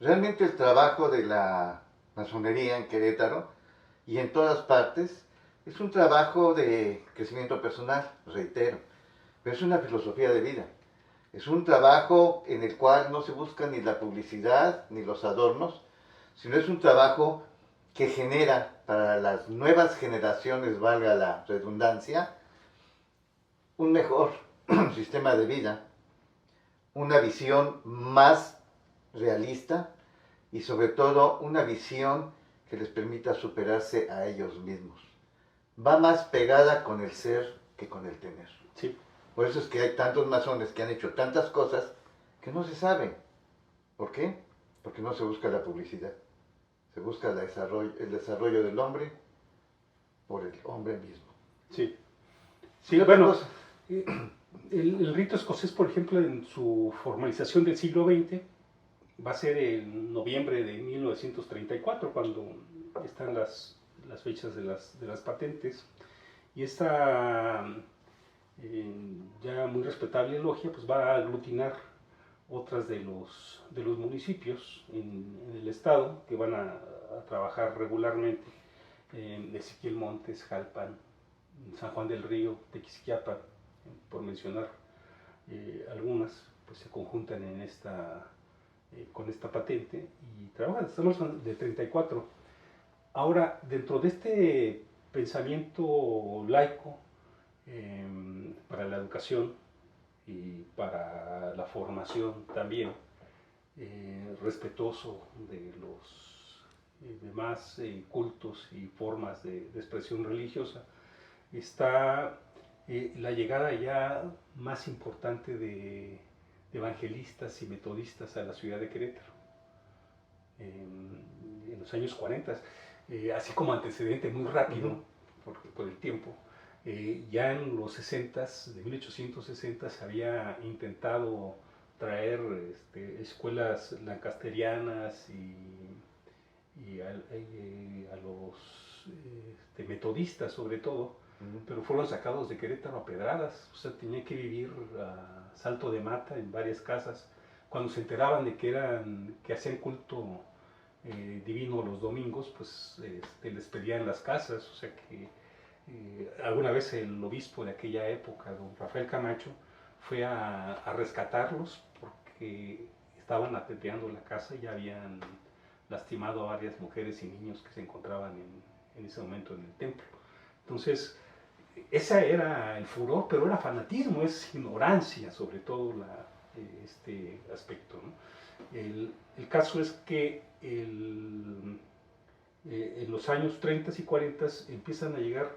Realmente el trabajo de la masonería en Querétaro y en todas partes es un trabajo de crecimiento personal, reitero, pero es una filosofía de vida. Es un trabajo en el cual no se busca ni la publicidad ni los adornos, sino es un trabajo que genera para las nuevas generaciones, valga la redundancia, un mejor sistema de vida, una visión más realista y sobre todo una visión que les permita superarse a ellos mismos. Va más pegada con el ser que con el tener. Sí. Por eso es que hay tantos masones que han hecho tantas cosas que no se saben. ¿Por qué? Porque no se busca la publicidad. Se busca el desarrollo del hombre por el hombre mismo. Sí. ¿Qué Sí, otra bueno, cosa? el rito escocés, por ejemplo, en su formalización del siglo XX, va a ser en noviembre de 1934, cuando están las fechas de las patentes. Y esta ya muy respetable logia pues va a aglutinar otras de los municipios en el estado que van a trabajar regularmente. Ezequiel Montes, Jalpan, San Juan del Río, Tequisquiapan, por mencionar algunas, pues se conjuntan en con esta patente y trabajan. Estamos de 34. Ahora, dentro de este pensamiento laico para la educación y para la formación también, respetuoso de los demás cultos y formas de expresión religiosa, está la llegada ya más importante de evangelistas y metodistas a la ciudad de Querétaro en los años 40, así como antecedente muy rápido por el tiempo. Ya en los 60, de 1860, se había intentado traer escuelas lancasterianas y a los metodistas sobre todo, pero fueron sacados de Querétaro a pedradas. O sea, tenía que vivir a salto de mata en varias casas. Cuando se enteraban de que hacían culto divino los domingos, pues les pedían las casas. O sea que alguna vez el obispo de aquella época, don Rafael Camacho, fue a rescatarlos porque estaban apedreando la casa y ya habían lastimado a varias mujeres y niños que se encontraban en ese momento en el templo. Entonces, ese era el furor, pero era fanatismo, es ignorancia sobre todo este aspecto, ¿no? El caso es que en los años 30 y 40 empiezan a llegar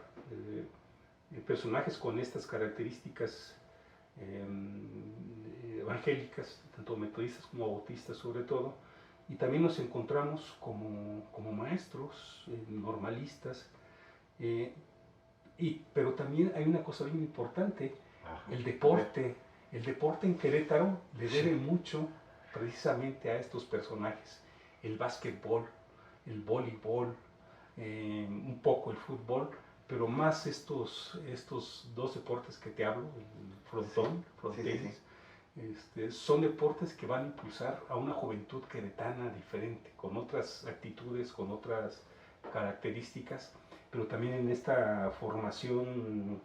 personajes con estas características evangélicas, tanto metodistas como bautistas sobre todo, y también nos encontramos como maestros, normalistas, pero también hay una cosa bien importante, el deporte. El deporte en Querétaro le debe mucho precisamente a estos personajes. El básquetbol, el voleibol, un poco el fútbol, pero más estos dos deportes que te hablo, el frontón, frontenis, son deportes que van a impulsar a una juventud queretana diferente, con otras actitudes, con otras características, pero también en esta formación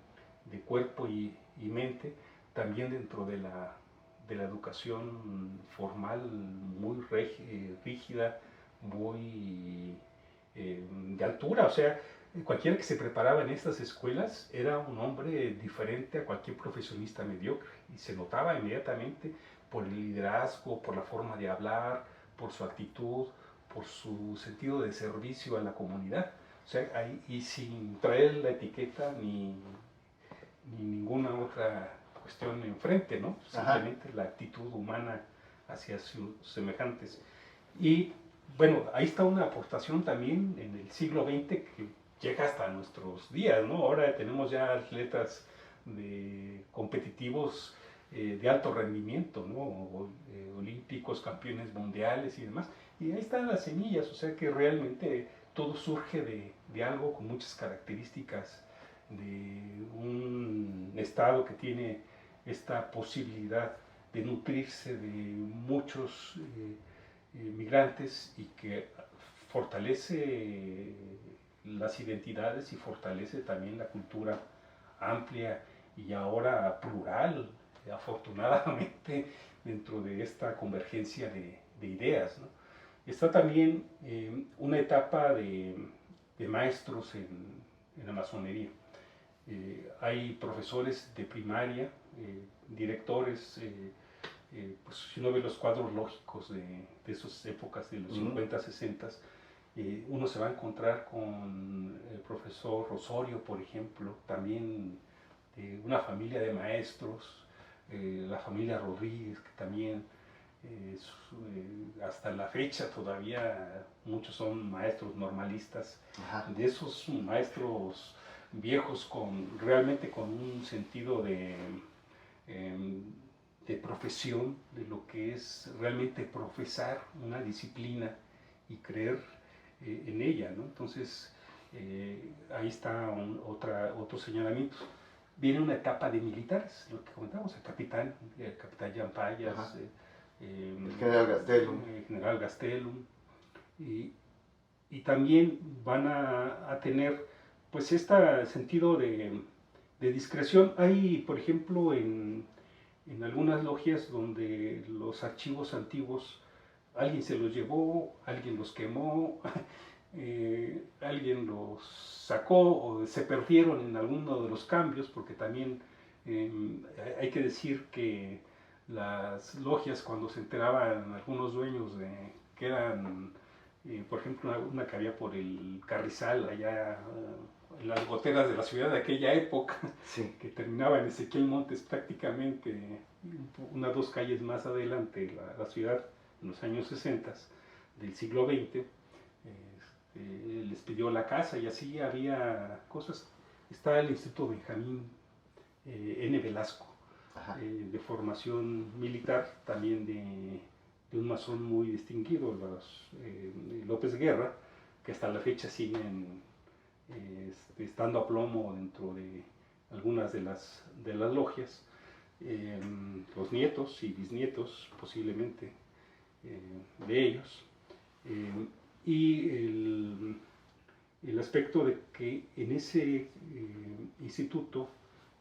de cuerpo y mente, también dentro de la educación formal muy rígida, muy de altura. O sea, cualquiera que se preparaba en estas escuelas era un hombre diferente a cualquier profesionista mediocre y se notaba inmediatamente por el liderazgo, por la forma de hablar, por su actitud, por su sentido de servicio a la comunidad. O sea, ahí, y sin traer la etiqueta ni ninguna otra cuestión enfrente, ¿no? Simplemente la actitud humana hacia sus semejantes. Y bueno, ahí está una aportación también en el siglo XX que llega hasta nuestros días, ¿no? Ahora tenemos ya atletas competitivos de alto rendimiento, ¿no? Olímpicos, campeones mundiales y demás. Y ahí están las semillas, o sea que realmente todo surge de algo con muchas características de un estado que tiene esta posibilidad de nutrirse de muchos migrantes y que fortalece las identidades y fortalece también la cultura amplia y ahora plural, afortunadamente, dentro de esta convergencia de ideas, ¿no? Está también una etapa de maestros en la masonería. Hay profesores de primaria, directores, pues si uno ve los cuadros lógicos de esas épocas, de los 50, 60, uno se va a encontrar con el profesor Osorio, por ejemplo, también de una familia de maestros, la familia Rodríguez, que también hasta la fecha todavía muchos son maestros normalistas. Ajá. De esos maestros viejos realmente con un sentido de profesión, de lo que es realmente profesar una disciplina y creer en ella, ¿no? Entonces ahí está otro señalamiento. Viene una etapa de militares, lo que comentamos, el capitán Jean Payas, el general Gastelum. General Gastelum, y también van a tener pues este sentido de discreción. Hay, por ejemplo, en algunas logias donde los archivos antiguos, alguien se los llevó, alguien los quemó, alguien los sacó o se perdieron en alguno de los cambios, porque también hay que decir que las logias, cuando se enteraban algunos dueños de que eran, por ejemplo, una que había por el Carrizal, allá en las goteras de la ciudad de aquella época, sí, que terminaba en Ezequiel Montes prácticamente, unas 2 calles más adelante, la ciudad en los años 60 del siglo XX, les pidió la casa y así había cosas. Está el Instituto Benjamín N. Velasco, de formación militar, también de un masón muy distinguido, López Guerra, que hasta la fecha siguen estando a plomo dentro de algunas de las logias, los nietos y bisnietos posiblemente de ellos, y el aspecto de que en ese instituto,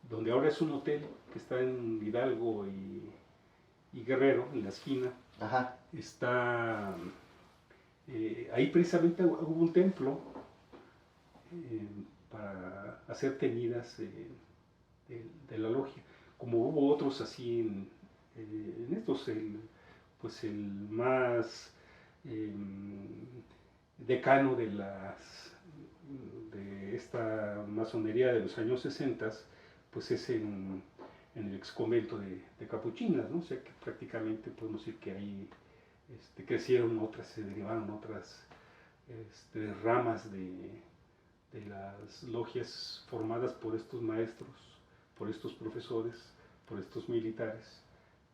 donde ahora es un hotel que está en Hidalgo y Guerrero, en la esquina, ajá, está ahí precisamente hubo un templo para hacer tenidas de la logia, como hubo otros así en estos, pues el más decano de esta masonería de los años 60, pues es en el ex convento de capuchinas, ¿no? O sea que prácticamente podemos decir que ahí crecieron otras, se derivaron otras ramas de las logias formadas por estos maestros, por estos profesores, por estos militares,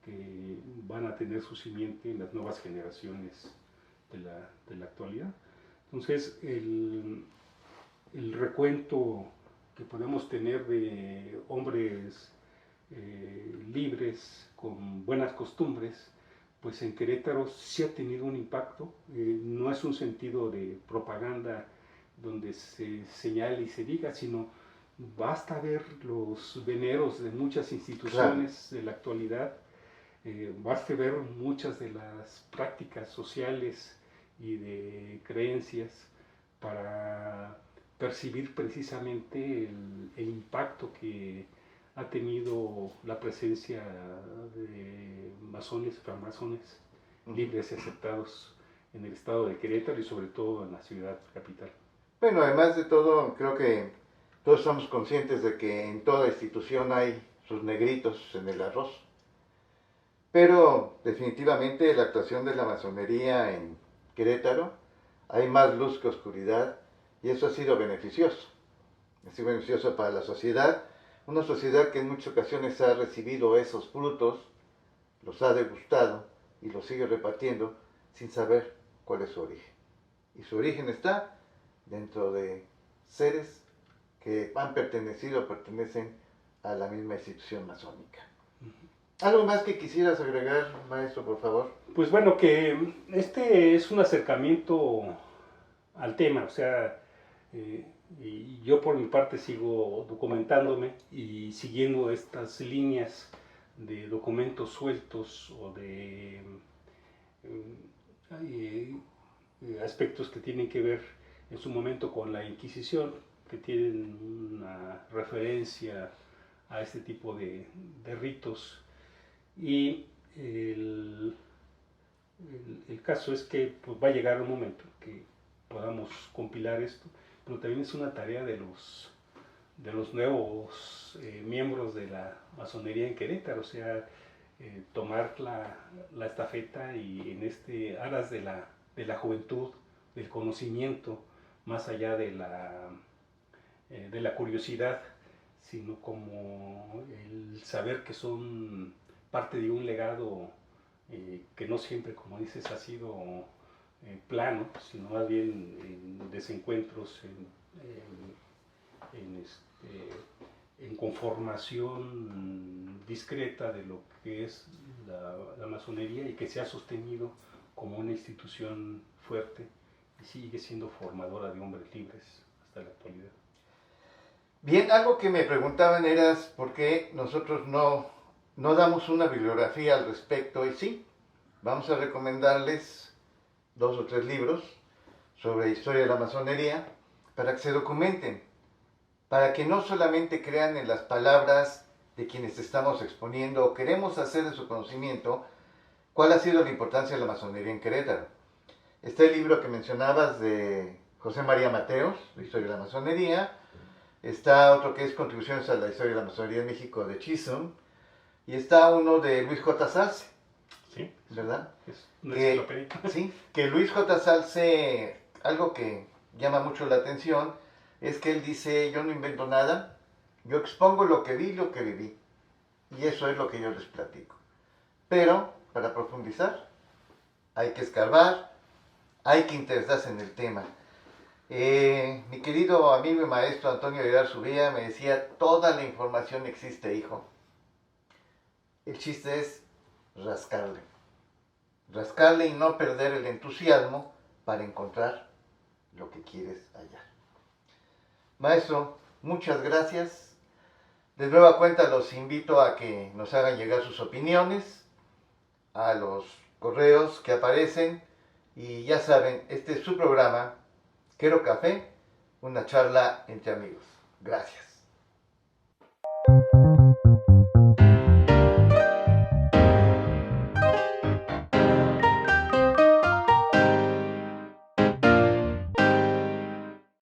que van a tener su simiente en las nuevas generaciones de la actualidad. Entonces, el recuento que podemos tener de hombres libres, con buenas costumbres, pues en Querétaro sí ha tenido un impacto. No es un sentido de propaganda donde se señale y se diga, sino basta ver los veneros de muchas instituciones, claro, de la actualidad, basta ver muchas de las prácticas sociales y de creencias para percibir precisamente el impacto que ha tenido la presencia de masones, francmasones, libres y aceptados en el estado de Querétaro y sobre todo en la ciudad capital. Bueno, además de todo, creo que todos somos conscientes de que en toda institución hay sus negritos en el arroz. Pero definitivamente la actuación de la masonería en Querétaro, hay más luz que oscuridad, y eso ha sido beneficioso. Ha sido beneficioso para la sociedad, una sociedad que en muchas ocasiones ha recibido esos frutos, los ha degustado y los sigue repartiendo sin saber cuál es su origen. Y su origen está dentro de seres que han pertenecido o pertenecen a la misma institución masónica. ¿Algo más que quisieras agregar, maestro, por favor? Pues bueno, que este es un acercamiento al tema, o sea, y yo por mi parte sigo documentándome y siguiendo estas líneas de documentos sueltos o de aspectos que tienen que ver en su momento con la Inquisición, que tienen una referencia a este tipo de ritos. Y el caso es que pues, va a llegar un momento que podamos compilar esto, pero también es una tarea de los nuevos miembros de la masonería en Querétaro, o sea, tomar la estafeta y en este aras de la juventud, del conocimiento, más allá de la curiosidad, sino como el saber que son parte de un legado que no siempre, como dices, ha sido plano, sino más bien en desencuentros, en conformación discreta de lo que es la masonería y que se ha sostenido como una institución fuerte y sigue siendo formadora de hombres libres hasta la actualidad. Bien, algo que me preguntaban era por qué nosotros no damos una bibliografía al respecto, y sí, vamos a recomendarles 2 o 3 libros sobre historia de la masonería para que se documenten, para que no solamente crean en las palabras de quienes estamos exponiendo o queremos hacer de su conocimiento cuál ha sido la importancia de la masonería en Querétaro. Está el libro que mencionabas de José María Mateos, la historia de la masonería. Está otro que es Contribuciones a la historia de la masonería en México, de Chisholm. Y está uno de Luis J. Salce. Sí, ¿Verdad? Es una enciclopedia. Sí, que Luis J. Salce, algo que llama mucho la atención, es que él dice, yo no invento nada, yo expongo lo que vi y lo que viví. Y eso es lo que yo les platico. Pero, para profundizar, hay que escarbar, hay que interesarse en el tema. Mi querido amigo y maestro Antonio Aguilar Subía me decía, toda la información existe, hijo. El chiste es rascarle. Rascarle y no perder el entusiasmo para encontrar lo que quieres hallar. Maestro, muchas gracias. De nueva cuenta los invito a que nos hagan llegar sus opiniones a los correos que aparecen. Y ya saben, este es su programa, Quiero Café, una charla entre amigos. Gracias.